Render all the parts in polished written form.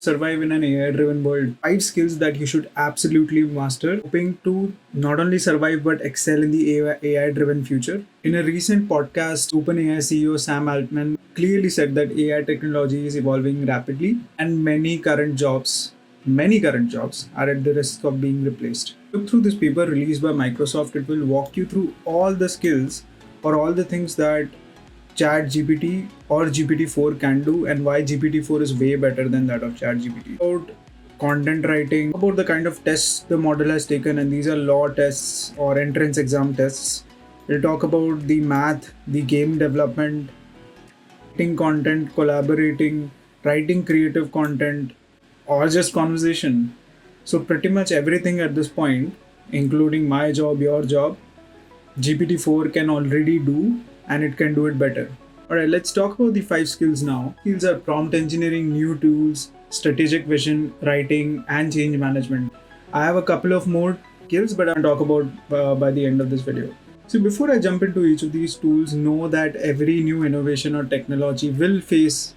Survive in an AI driven world. 5 skills that you should absolutely master, hoping to not only survive but excel in the AI driven future. In a recent podcast, OpenAI CEO Sam Altman clearly said that AI technology is evolving rapidly and many current jobs are at the risk of being replaced. Look through this paper released by Microsoft. It will walk you through all the skills or all the things that Chat GPT or GPT-4 can do, and why GPT-4 is way better than that of Chat GPT. About content writing, about the kind of tests the model has taken, and these are law tests or entrance exam tests. We'll talk about the math, the game development, writing content, collaborating, writing creative content, or just conversation. So pretty much everything at this point, including my job, your job, GPT-4 can already do, and it can do it better. Alright, let's talk about the 5 skills now. Skills are prompt engineering, new tools, strategic vision, writing, and change management. I have a couple of more skills, but I'll talk about by the end of this video. So before I jump into each of these tools, know that every new innovation or technology will face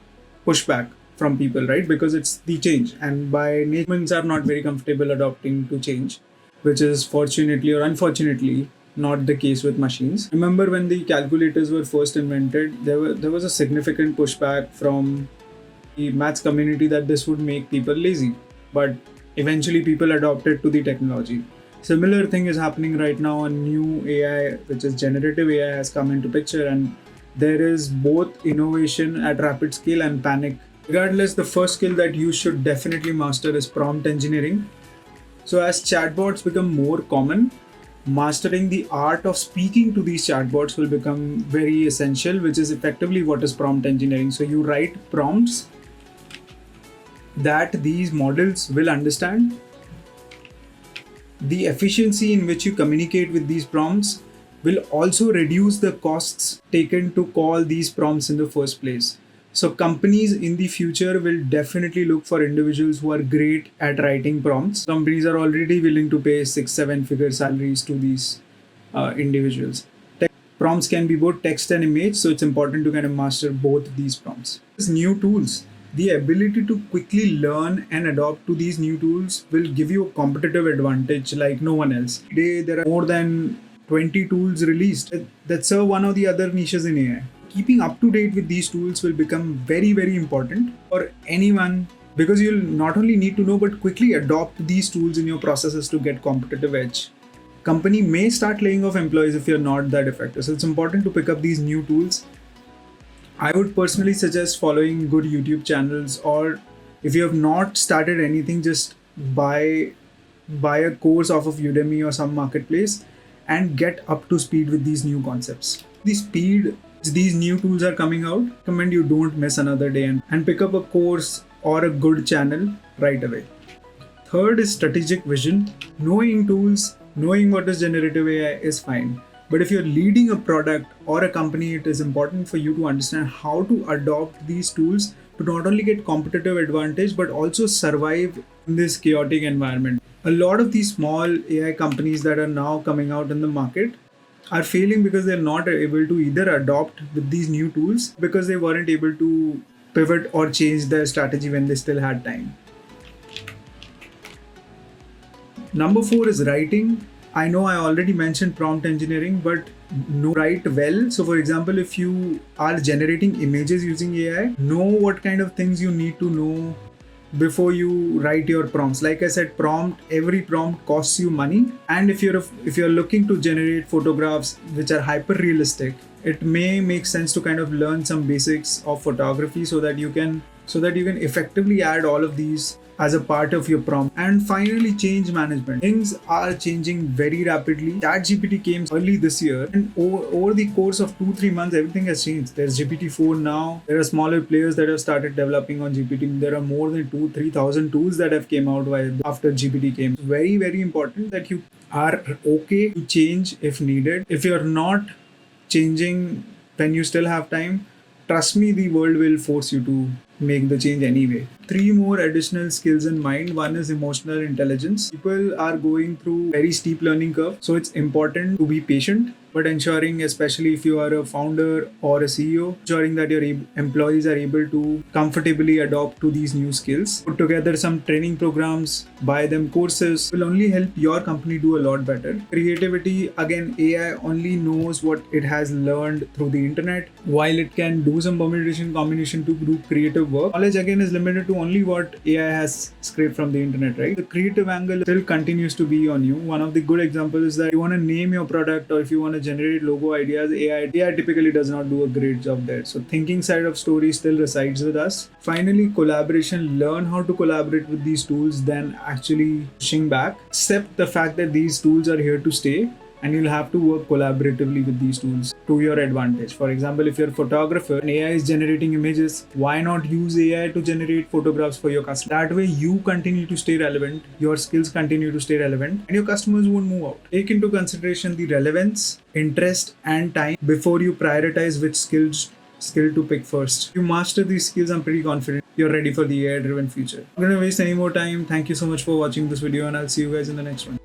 pushback from people, right? Because it's the change, and by nature, humans are not very comfortable adopting to change, which is fortunately or unfortunately not the case with machines. Remember when the calculators were first invented, there was a significant pushback from the maths community that this would make people lazy. But eventually people adopted to the technology. Similar thing is happening right now. A new AI, which is generative AI, has come into picture, and there is both innovation at rapid scale and panic. Regardless, the first skill that you should definitely master is prompt engineering. So as chatbots become more common, mastering the art of speaking to these chatbots will become very essential, which is effectively what is prompt engineering. So you write prompts that these models will understand. The efficiency in which you communicate with these prompts will also reduce the costs taken to call these prompts in the first place. So companies in the future will definitely look for individuals who are great at writing prompts. Companies are already willing to pay 6-7 figure salaries to these individuals. Prompts can be both text and image, so it's important to kind of master both these prompts. These new tools, the ability to quickly learn and adopt to these new tools will give you a competitive advantage like no one else. Today, there are more than 20 tools released that serve one or the other niches in AI. Keeping up to date with these tools will become very, very important for anyone, because you'll not only need to know but quickly adopt these tools in your processes to get competitive edge. Company may start laying off employees if you're not that effective. So it's important to pick up these new tools. I would personally suggest following good YouTube channels, or if you have not started anything, just buy a course off of Udemy or some marketplace and get up to speed with these new concepts. The speed these new tools are coming out, I recommend you don't miss another day and pick up a course or a good channel right away. Third is strategic vision. Knowing tools, knowing what is generative AI is fine. But if you're leading a product or a company, it is important for you to understand how to adopt these tools to not only get competitive advantage but also survive in this chaotic environment. A lot of these small AI companies that are now coming out in the market are failing because they're not able to either adopt with these new tools, because they weren't able to pivot or change their strategy when they still had time. Number 4 is writing. I know I already mentioned prompt engineering, but write well. So for example, if you are generating images using AI, know what kind of things you need to know before you write your prompts. Like I said, every prompt costs you money, and if you're looking to generate photographs which are hyper realistic, it may make sense to kind of learn some basics of photography so that you can effectively add all of these as a part of your prompt. And finally, change management. Things are changing very rapidly. ChatGPT came early this year, and over the course of 2-3 months, everything has changed. There's GPT-4 now. There are smaller players that have started developing on GPT. There are more than 2,000-3,000 tools that have came out after GPT came. It's very, very important that you are okay to change if needed. If you're not changing when you still have time, trust me, the world will force you to make the change anyway. Three more additional skills in mind. One is emotional intelligence. People are going through very steep learning curve, so it's important to be patient, but ensuring, especially if you are a founder or a CEO, ensuring that your employees are able to comfortably adopt to these new skills. Put together some training programs, buy them courses, will only help your company do a lot better. Creativity, again, AI only knows what it has learned through the internet. While it can do some combination to do creative work, knowledge again is limited to only what AI has scraped from the internet, right? The creative angle still continues to be on you. One of the good examples is that you want to name your product or if you want to generate logo ideas, AI typically does not do a great job there. So thinking side of story still resides with us. Finally, collaboration. Learn how to collaborate with these tools, then actually pushing back. Accept the fact that these tools are here to stay, and you'll have to work collaboratively with these tools to your advantage. For example, if you're a photographer and AI is generating images, why not use AI to generate photographs for your customer? That way you continue to stay relevant, your skills continue to stay relevant, and your customers won't move out. Take into consideration the relevance, interest, and time before you prioritize which skill to pick first. If you master these skills, I'm pretty confident you're ready for the AI driven future. I'm not gonna waste any more time. Thank you so much for watching this video, and I'll see you guys in the next one.